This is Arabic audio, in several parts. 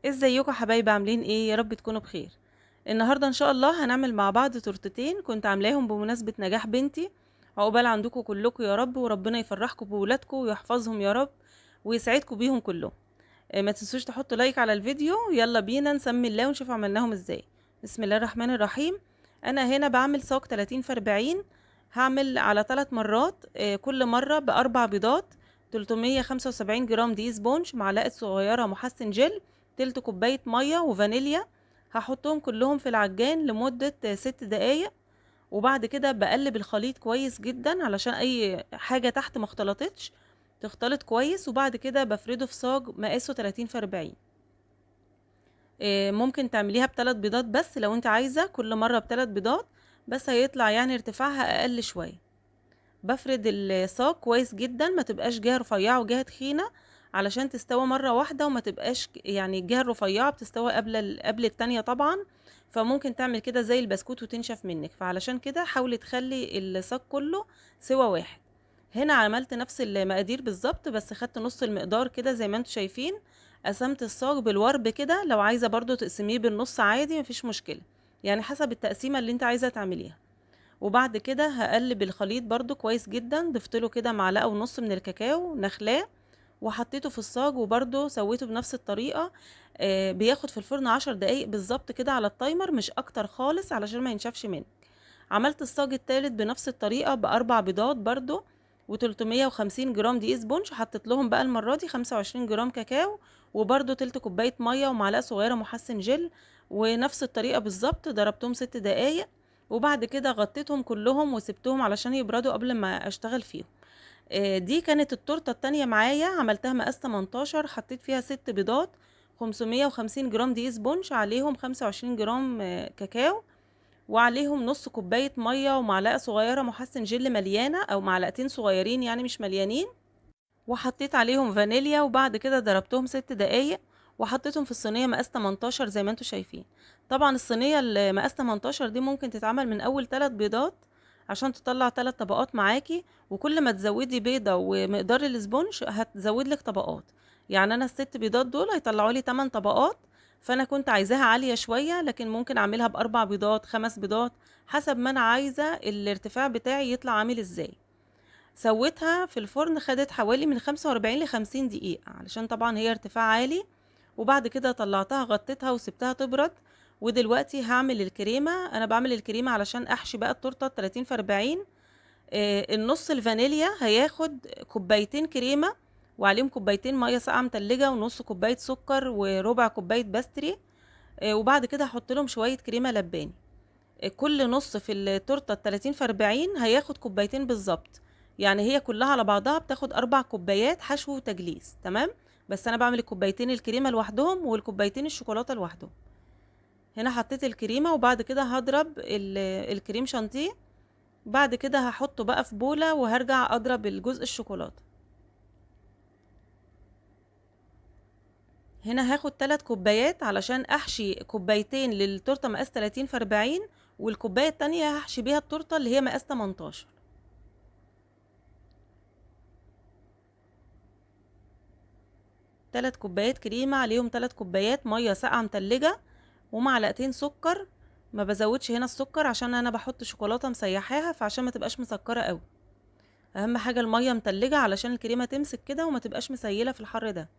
ازيكم حبايبي، عاملين ايه؟ يا رب تكونوا بخير. النهارده ان شاء الله هنعمل مع بعض تورتتين كنت عاملاهم بمناسبة نجاح بنتي. عقبال عندكم كلكم يا رب، وربنا يفرحكم بولادكم ويحفظهم يا رب ويسعدكم بيهم كلهم. ما تنسوش تحطوا لايك على الفيديو. يلا بينا نسمي الله ونشوف عملناهم ازاي. بسم الله الرحمن الرحيم. انا هنا بعمل صاج 30 في 40. هعمل على 3 مرات، كل مرة بأربع بيضات، 375 جرام دقيق سبونج، معلقة صغيرة محسن جل، تلت كوباية مية وفانيليا. هحطهم كلهم في العجان لمدة 6 دقايق. وبعد كده بقلب الخليط كويس جدا علشان اي حاجة تحت ما اختلطتش تختلط كويس. وبعد كده بفرده في صاج مقاسه 30 في 40. ممكن تعمليها بثلاث بيضات بس لو انت عايزة كل مرة بثلاث بيضات، بس هيطلع يعني ارتفاعها اقل شوية. بفرد الصاج كويس جدا، ما تبقاش جهة رفيعة وجهة تخينة، علشان تستوى مرة واحدة وما تبقاش يعني الجهة الرفيعة بتستوى قبل التانية طبعا. فممكن تعمل كده زي البسكوت وتنشف منك، فعلشان كده حاولي تخلي الصاج كله سوا واحد. هنا عملت نفس المقادير بالظبط، بس خدت نص المقدار كده زي ما انتوا شايفين. قسمت الصاج بالورب كده، لو عايزة برضو تقسميه بالنص عادي مفيش مشكلة، يعني حسب التقسيمة اللي انت عايزة تعمليها. وبعد كده هقلب الخليط برضو كويس جدا، ضفت له كده معلقة ونص من الكاكاو نخلاه وحطيته في الصاج، وبرضو سويته بنفس الطريقة. بياخد في الفرن 10 دقايق بالظبط كده على التايمر، مش اكتر خالص علشان ما ينشفش منك. عملت الصاج التالت بنفس الطريقة بأربع بيضات برضو، و350 جرام دقيق سبونج. حطيت لهم بقى المرة دي 25 جرام كاكاو، وبرضو تلت كوباية مية ومعلقة صغيرة محسن جل. ونفس الطريقة بالظبط ضربتهم 6 دقايق. وبعد كده غطيتهم كلهم وسبتهم علشان يبردوا قبل ما اشتغل فيهم. دي كانت التورته التانية معايا، عملتها مقاس 18، حطيت فيها 6 بيضات، 550 جرام دقيق سبونج، عليهم 25 جرام كاكاو، وعليهم نص كوباية مية ومعلقة صغيرة محسن جل مليانة، او معلقتين صغيرين يعني مش مليانين. وحطيت عليهم فانيليا، وبعد كده ضربتهم 6 دقايق وحطيتهم في الصينية مقاس 18 زي ما انتوا شايفين. طبعا الصينية اللي مقاس 18 دي ممكن تتعمل من اول 3 بيضات عشان تطلع 3 طبقات معاكي، وكل ما تزودي بيضة ومقدار الاسبونج هتزود لك طبقات. يعني انا الست بيضات دول هيطلعوا لي 8 طبقات، فانا كنت عايزاها عالية شوية، لكن ممكن اعملها باربع بيضات 5 بيضات، حسب ما انا عايزة الارتفاع بتاعي يطلع عامل ازاي. سويتها في الفرن، خدت حوالي من 45 ل 50 دقيقة علشان طبعا هي ارتفاع عالي. وبعد كده طلعتها غطيتها وسبتها تبرد. ودلوقتي هعمل الكريمة. انا بعمل الكريمة علشان احشي بقى التورتة 30 في 40. النص الفانيليا هياخد كوبايتين كريمة، وعليهم كوبايتين مية ساقعة متلجة، ونص كوباية سكر، وربع كوباية باستري. وبعد كده هحط لهم شوية كريمة لباني. كل نص في التورته 30 في 40 هياخد كوبايتين بالظبط. يعني هي كلها على بعضها بتاخد 4 كوبايات حشو وتجليس، تمام. بس انا بعمل الكوبايتين الكريمه لوحدهم والكوبايتين الشوكولاته لوحدهم. هنا حطيت الكريمه، وبعد كده هضرب الكريم شانتيه. بعد كده هحطه بقى في بوله، وهرجع اضرب الجزء الشوكولاته. هنا هاخد 3 كوبايات علشان احشي كوبايتين للتورته مقاس 30 في 40، والكوبايه التانية هحشي بيها التورته اللي هي مقاس 18. 3 كوبايات كريمة، عليهم 3 كوبايات مية ساقعة متلجة، ومعلقتين سكر. ما بزودش هنا السكر عشان انا بحط شوكولاتة مسيحاها، فعشان ما تبقاش مسكرة قوي. اهم حاجة المية متلجة علشان الكريمة تمسك كده وما تبقاش مسيلة في الحر ده.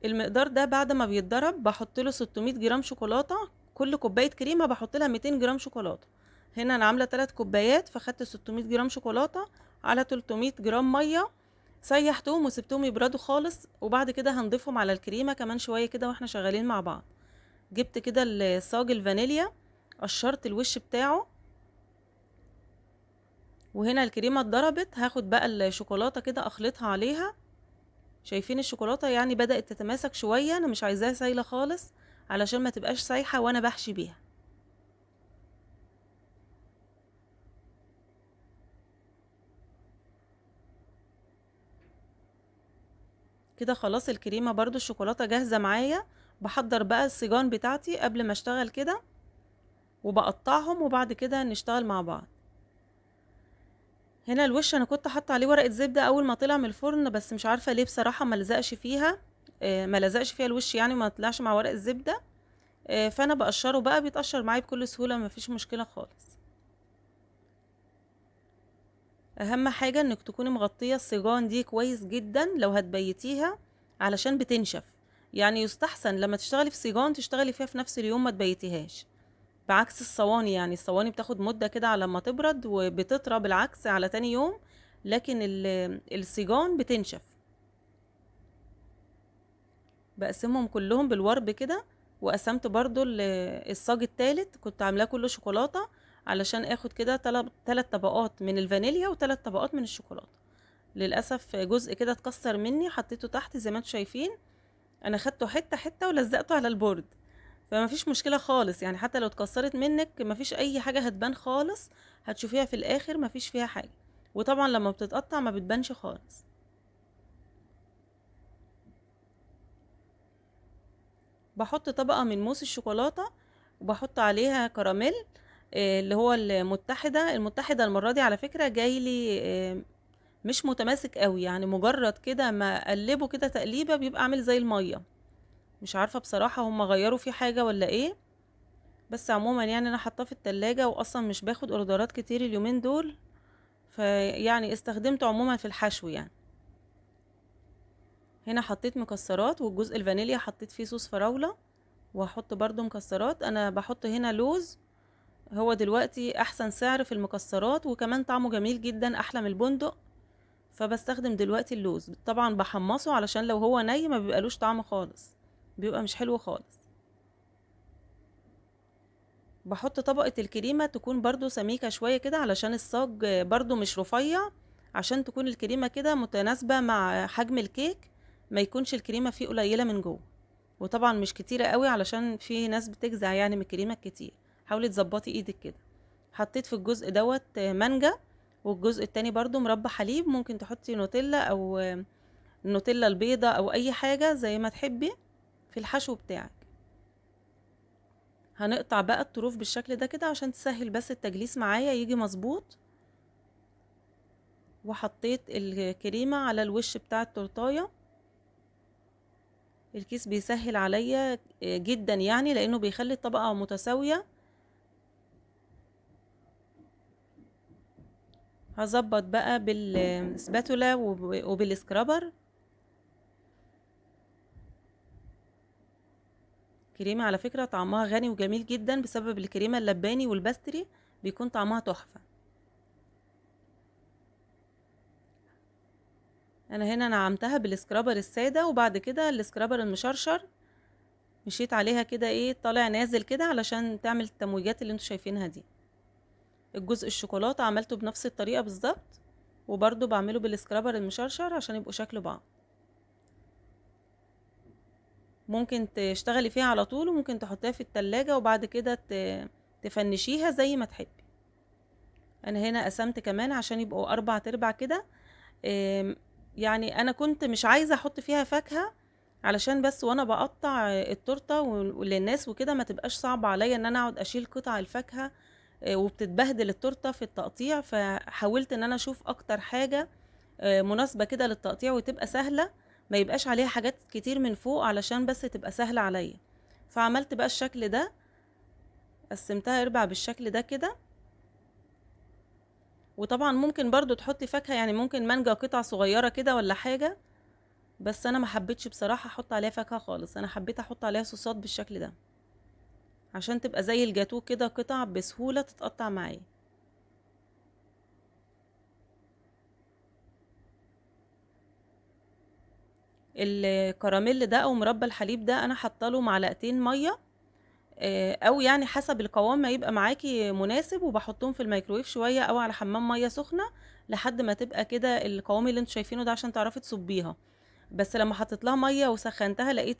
المقدار ده بعد ما بيتضرب بحط له 600 جرام شوكولاتة. كل كوباية كريمة بحط لها 200 جرام شوكولاتة. هنا انا عاملة 3 كوبايات، فخدت 600 جرام شوكولاتة على 300 جرام مية. سيحتهم وسبتهم يبردوا خالص، وبعد كده هنضيفهم على الكريمة كمان شوية كده واحنا شغالين مع بعض. جبت كده الصاج الفانيليا، قشرت الوش بتاعه. وهنا الكريمة اتضربت، هاخد بقى الشوكولاتة كده اخلطها عليها. شايفين الشوكولاتة يعني بدأت تتماسك شوية، انا مش عايزاها سايلة خالص علشان ما تبقاش سايحة وانا بحشي بيها. كده خلاص الكريمة برضو الشوكولاتة جاهزة معايا. بحضر بقى السيجان بتاعتي قبل ما اشتغل كده، وبقطعهم وبعد كده نشتغل مع بعض. هنا الوش انا كنت حاطه عليه ورقه زبده اول ما طلع من الفرن، بس مش عارفه ليه بصراحه ما لزقش فيها. ما لزقش فيها الوش، يعني ما طلعش مع ورق الزبده. فانا بقشره بقى، بيتقشر معايا بكل سهوله، ما فيش مشكله خالص. اهم حاجه انك تكوني مغطيه الصيجان دي كويس جدا لو هتبيتيها، علشان بتنشف. يعني يستحسن لما تشتغلي في صيجان تشتغلي فيها في نفس اليوم، ما تبيتيهاش. بعكس الصواني، يعني الصواني بتاخد مدة كده على ما تبرد وبتطرى بالعكس على تاني يوم، لكن الصيجان بتنشف. بقسمهم كلهم بالورب كده. وقسمت برضو الصاج التالت كنت عاملاه كله شوكولاتة، علشان اخد كده تلات طبقات من الفانيليا وتلات طبقات من الشوكولاتة. للأسف جزء كده اتكسر مني، حطيته تحت زي ما انتوا شايفين. انا خدته حتة حتة ولزقته على البورد. فما فيش مشكلة خالص، يعني حتى لو اتكسرت منك ما فيش اي حاجة هتبان خالص. هتشوفيها في الاخر ما فيش فيها حاجة. وطبعا لما بتتقطع ما بتبانش خالص. بحط طبقة من موس الشوكولاتة، وبحط عليها كراميل. اللي هو المتحدة المرة دي على فكرة جاي لي مش متماسك قوي، يعني مجرد كده ما اقلبه كده تقليبة بيبقى عامل زي المية. مش عارفة بصراحة هم غيروا فيه حاجة ولا ايه. بس عموما يعني انا حاطاه في التلاجة، واصلا مش باخد اوردرات كتير اليومين دول. فيعني استخدمته عموما في الحشو يعني. هنا حطيت مكسرات، والجزء الفانيليا حطيت فيه صوص فراولة. وهحط برضو مكسرات، انا بحط هنا لوز. هو دلوقتي احسن سعر في المكسرات، وكمان طعمه جميل جدا احلى من البندق. فبستخدم دلوقتي اللوز، طبعا بحمصه علشان لو هو ني ما بيبقالوش طعم خالص. بيبقى مش حلو خالص. بحط طبقة الكريمة تكون برضو سميكة شوية كده، علشان الصاج برضو مش رفيع. عشان تكون الكريمة كده متناسبة مع حجم الكيك. ما يكونش الكريمة فيه قليلة من جوه. وطبعا مش كتيرة قوي، علشان في ناس بتجزع يعني من الكريمة الكتير. حاولي تظبطي ايدك كده. حطيت في الجزء دوت مانجا. والجزء التاني برضو مربى حليب، ممكن تحطي نوتيلا او النوتيلا البيضة او اي حاجة زي ما تحبي في الحشو بتاعك. هنقطع بقى الطروف بالشكل ده كده عشان تسهل بس التجليس معايا يجي مظبوط. وحطيت الكريمة على الوش بتاع التورتاية. الكيس بيسهل عليا جدا، يعني لانه بيخلي الطبقة متساوية. هظبط بقى بالسباتولا وبالسكرابر. كريمة على فكرة طعمها غني وجميل جدا بسبب الكريمة اللباني والبستري. بيكون طعمها تحفة. انا هنا نعمتها بالسكرابر السادة، وبعد كده السكرابر المشرشر. مشيت عليها كده ايه طالع نازل كده علشان تعمل التمويجات اللي انتوا شايفينها دي. الجزء الشوكولاتة عملته بنفس الطريقة بالظبط. وبرضو بعمله بالسكرابر المشرشر عشان يبقوا شكل بعض. ممكن تشتغلي فيها على طول، وممكن تحطيها في التلاجة وبعد كده تفنشيها زي ما تحبي. انا هنا قسمت كمان عشان يبقوا 4 تربع كده. يعني انا كنت مش عايزة احط فيها فاكهة، علشان بس وانا بقطع التورته وللناس وكده ما تبقاش صعب عليا ان انا اقعد اشيل قطع الفاكهه. وبتتبهدل التورته في التقطيع، فحاولت ان انا اشوف اكتر حاجه مناسبه كده للتقطيع وتبقى سهله. ما يبقاش عليها حاجات كتير من فوق علشان بس تبقى سهله عليا. فعملت بقى الشكل ده. قسمتها اربع بالشكل ده كده. وطبعا ممكن برضو تحطي فاكهه، يعني ممكن مانجا قطع صغيره كده ولا حاجه. بس انا ما حبيتش بصراحه احط عليها فاكهه خالص، انا حبيت احط عليها صوصات بالشكل ده. عشان تبقى زي الجاتوه كده قطع بسهولة تتقطع معايا. الكراميل ده او مربى الحليب ده انا حاطه معلقتين ميه. او يعني حسب القوام ما يبقى معاكي مناسب، وبحطهم في الميكرويف شويه او على حمام ميه سخنه. لحد ما تبقى كده القوام اللي انتوا شايفينه ده عشان تعرفي تصبيها. بس لما حطيت لها ميه وسخنتها لقيت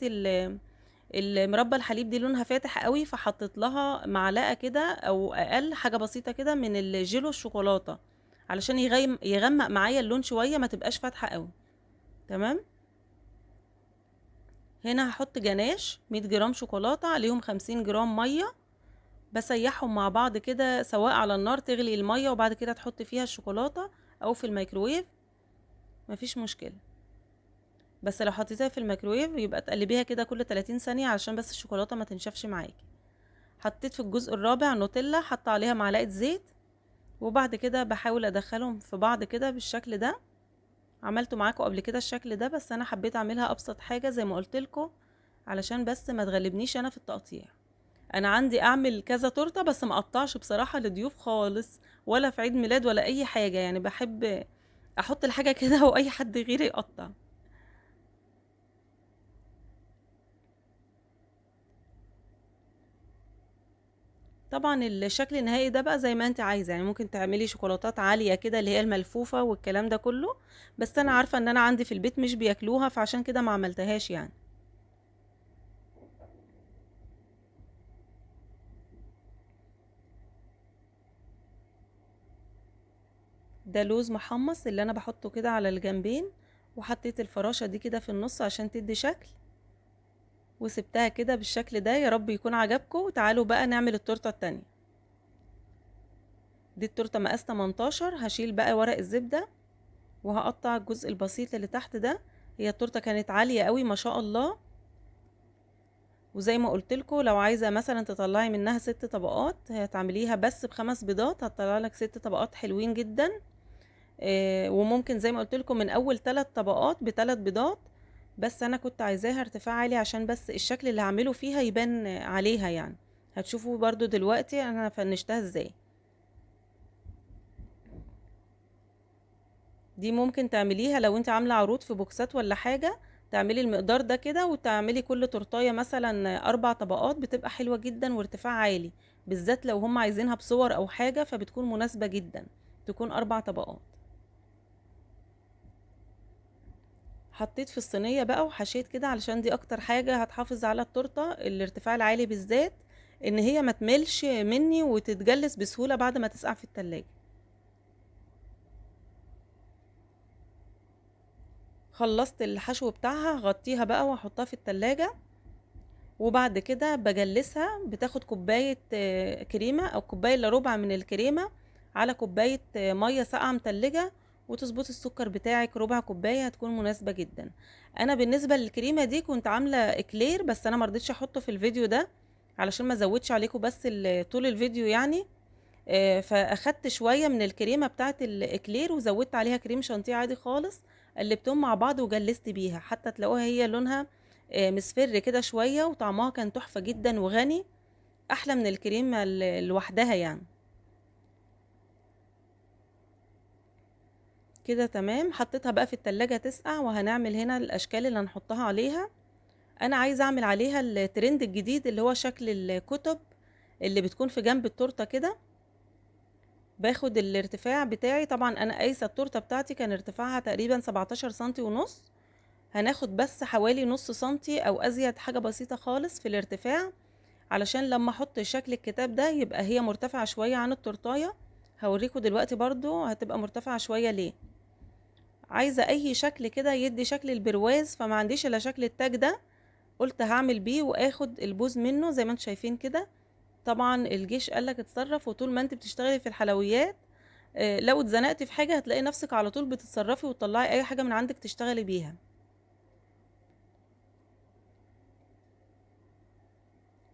المربى الحليب دي لونها فاتح قوي، فحطيت لها معلقه كده او اقل حاجه بسيطه كده من الجيلو الشوكولاته. علشان يغمق معايا اللون شويه، ما تبقاش فاتحه قوي. تمام. هنا هحط جناش 100 جرام شوكولاته عليهم 50 جرام ميه. بسيحهم مع بعض كده، سواء على النار تغلي الميه وبعد كده تحط فيها الشوكولاته، او في الميكروويف مفيش مشكلة. بس لو حطيتها في الميكروويف يبقى تقلبيها كده كل 30 ثانية عشان بس الشوكولاتة ما تنشفش معاكي. حطيت في الجزء الرابع نوتيلا، حط عليها معلقة زيت، وبعد كده بحاول ادخلهم في بعض كده بالشكل ده. عملته معاكم قبل كده الشكل ده، بس انا حبيت اعملها ابسط حاجة زي ما قلتلكم علشان بس ما تغلبنيش انا في التقطيع. انا عندي اعمل كذا تورته بس ما اقطعش بصراحه لضيوف خالص، ولا في عيد ميلاد ولا اي حاجه، يعني بحب احط الحاجه كده واي حد غيري يقطع. طبعا الشكل النهائي ده بقى زي ما انت عايزه، يعني ممكن تعملي شوكولاتات عاليه كده اللي هي الملفوفه والكلام ده كله، بس انا عارفه ان انا عندي في البيت مش بياكلوها فعشان كده ما عملتهاش يعني. ده لوز محمص اللي انا بحطه كده على الجنبين، وحطيت الفراشه دي كده في النص عشان تدي شكل، وسبتها كده بالشكل ده. يا رب يكون عجبكم. تعالوا بقى نعمل التورته التانية. دي التورته مقاس 18. هشيل بقى ورق الزبده وهقطع الجزء البسيط اللي تحت ده. هي التورته كانت عاليه قوي ما شاء الله، وزي ما قلت لكم لو عايزه مثلا تطلعي منها 6 طبقات هتعمليها بس ب5 بيضات، هتطلع لك 6 طبقات حلوين جدا. وممكن زي ما قلت لكم من اول 3 طبقات ب3 بيضات، بس انا كنت عايزاها ارتفاع عالي عشان بس الشكل اللي هعمله فيها يبان عليها يعني. هتشوفوا برضو دلوقتي انا فنشتها ازاي. دي ممكن تعمليها لو انت عامله عروض في بوكسات ولا حاجه، تعملي المقدار ده كده وتعملي كل تورتايه مثلا 4 طبقات، بتبقى حلوه جدا وارتفاع عالي، بالذات لو هم عايزينها بصور او حاجه فبتكون مناسبه جدا تكون 4 طبقات. حطيت في الصينيه بقى وحشيت كده علشان دي اكتر حاجه هتحافظ على التورته، الارتفاع العالي بالذات، ان هي ما تملش مني وتتجلس بسهوله بعد ما تسقع في التلاجة. خلصت الحشو بتاعها هغطيها بقى واحطها في التلاجة، وبعد كده بجلسها. بتاخد كوباية كريمة او كوباية الا ربع من الكريمة على كوباية مية ساقعة متلجة، وتظبطي السكر بتاعك ربع كوباية هتكون مناسبة جدا. انا بالنسبة للكريمة دي كنت عاملة اكلير، بس انا مرضتش احطه في الفيديو ده علشان ما زودش عليكم بس طول الفيديو يعني. فاخدت شوية من الكريمة بتاعت الاكلير وزودت عليها كريم شانتيه عادي خالص، قلبتهم مع بعض وجلست بيها حتى تلاقوها هي لونها مصفر كده شوية، وطعمها كان تحفة جدا وغني، احلى من الكريمة لوحدها يعني. كده تمام. حطيتها بقى في التلاجة تسقع، وهنعمل هنا الاشكال اللي هنحطها عليها. انا عايزة اعمل عليها الترند الجديد اللي هو شكل الكتب اللي بتكون في جنب التورتة كده. باخد الارتفاع بتاعي، طبعا انا قايسه التورته بتاعتي كان ارتفاعها تقريبا 17 سنتي ونص، هناخد بس حوالي نص سنتي او ازيد حاجه بسيطه خالص في الارتفاع، علشان لما احط شكل الكتاب ده يبقى هي مرتفعه شويه عن التورتايه. هوريكم دلوقتي برضو هتبقى مرتفعه شويه ليه. عايزه اي شكل كده يدي شكل البرواز، فما عنديش الا شكل التاج ده، قلت هعمل بيه واخد البوز منه زي ما انتم شايفين كده. طبعا الجيش قالك اتصرف، وطول ما انت بتشتغلي في الحلويات لو اتزنقتي في حاجة هتلاقي نفسك على طول بتتصرفي وتطلعي اي حاجة من عندك تشتغلي بيها.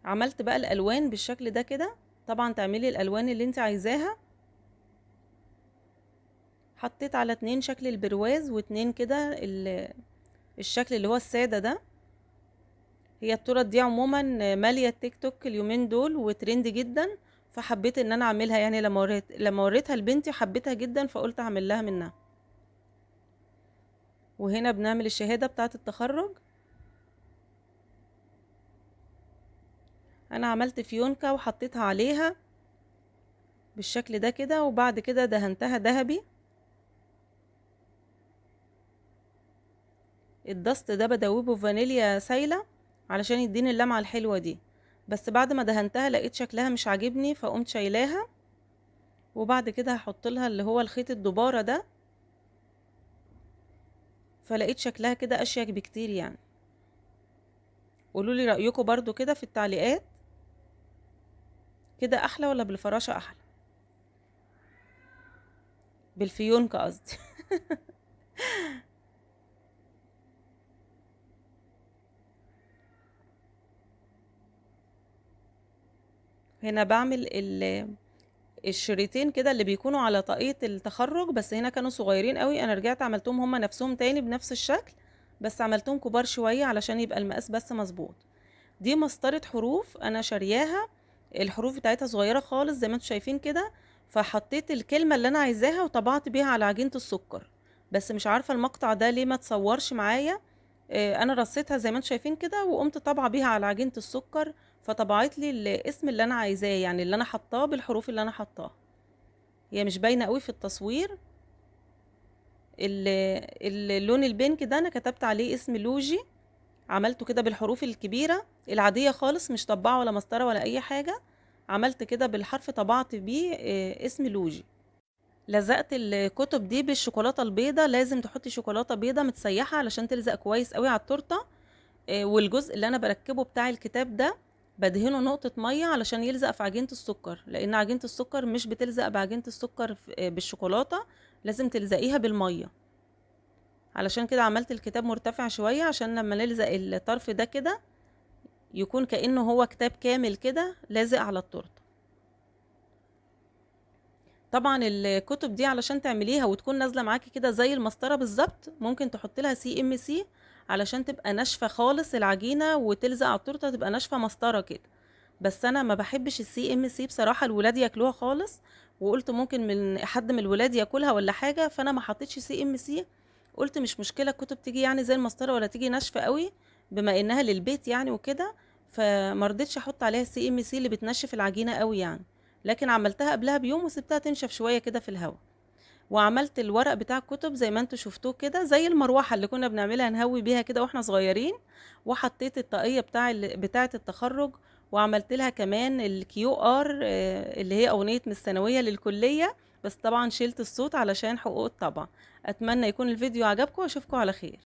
عملت بقى الالوان بالشكل ده كده، طبعا تعملي الالوان اللي انت عايزاها. حطيت على 2 شكل البرواز و2 كده الشكل اللي هو السادة ده. هي التورت دي عموما مالية التيك توك اليومين دول وترند جدا، فحبيت ان انا اعملها يعني. لما وريتها لبنتي حبيتها جدا فقلت اعمل لها منها. وهنا بنعمل الشهادة بتاعة التخرج. انا عملت فيونكة وحطيتها عليها بالشكل ده كده، وبعد كده دهنتها ذهبي. الدست ده بدوبه فانيليا سايلة علشان يديني اللمعة الحلوة دي، بس بعد ما دهنتها لقيت شكلها مش عاجبني فقمت شايلاها. وبعد كده هحط لها اللي هو الخيط الدبارة ده، فلقيت شكلها كده اشيك بكتير يعني. قولوا لي رأيكم برضو كده في التعليقات، كده احلى ولا بالفراشة احلى؟ بالفيونكة قصدي. هنا بعمل الشريطين كده اللي بيكونوا على طاقية التخرج، بس هنا كانوا صغيرين قوي، انا رجعت عملتهم هما نفسهم تاني بنفس الشكل، بس عملتهم كبار شوية علشان يبقى المقاس بس مظبوط. دي مسطرة حروف انا شارياها، الحروف بتاعتها صغيرة خالص زي ما انتم شايفين كده، فحطيت الكلمة اللي انا عايزاها وطبعت بيها على عجينة السكر. بس مش عارفة المقطع ده ليه ما تصورش معايا. انا رصيتها زي ما انتم شايفين كده وقمت طابعة بيها على عجينة السكر، فطبعت لي الاسم اللي انا عايزاه، يعني اللي انا حطاه بالحروف اللي انا حطاها. هي مش باينة قوي في التصوير. اللون البينك ده انا كتبت عليه اسم لوجي، عملته كده بالحروف الكبيرة العادية خالص، مش طباعة ولا مسطرة ولا اي حاجة، عملت كده بالحرف طبعت بيه اسم لوجي. لزقت الكتب دي بالشوكولاتة البيضة، لازم تحطي شوكولاتة بيضة متسيحة علشان تلزق كويس قوي على التورتة. والجزء اللي انا بركبه بتاع الكتاب ده بدهنه نقطة مية علشان يلزق في عجينة السكر، لان عجينة السكر مش بتلزق بعجينة السكر بالشوكولاتة، لازم تلزقيها بالمية. علشان كده عملت الكتاب مرتفع شوية عشان لما نلزق الطرف ده كده يكون كأنه هو كتاب كامل كده لازق على التورته. طبعا الكتب دي علشان تعمليها وتكون نازله معاكي كده زي المسطره بالظبط، ممكن تحطي لها سي ام سي علشان تبقى ناشفه خالص العجينه وتلزق على التورته تبقى ناشفه مسطره كده. بس انا ما بحبش السي ام سي بصراحه، الولاد ياكلوها خالص، وقلت ممكن من حد من الولاد ياكلها ولا حاجه، فانا ما حطيتش سي ام سي. قلت مش مشكله الكتب تيجي يعني زي المسطره ولا تيجي ناشفه قوي، بما انها للبيت يعني وكده، فما رضيتش احط عليها السي ام سي اللي بتنشف العجينه قوي يعني. لكن عملتها قبلها بيوم وسبتها تنشف شويه كده في الهواء. وعملت الورق بتاع الكتب زي ما انتوا شفتوه كده، زي المروحه اللي كنا بنعملها نهوي بيها كده واحنا صغيرين. وحطيت الطاقيه بتاعه التخرج، وعملت لها كمان الكيو ار اللي هي اغنيه من الثانويه للكليه، بس طبعا شلت الصوت علشان حقوق الطبع. اتمنى يكون الفيديو عجبكم واشوفكم على خير.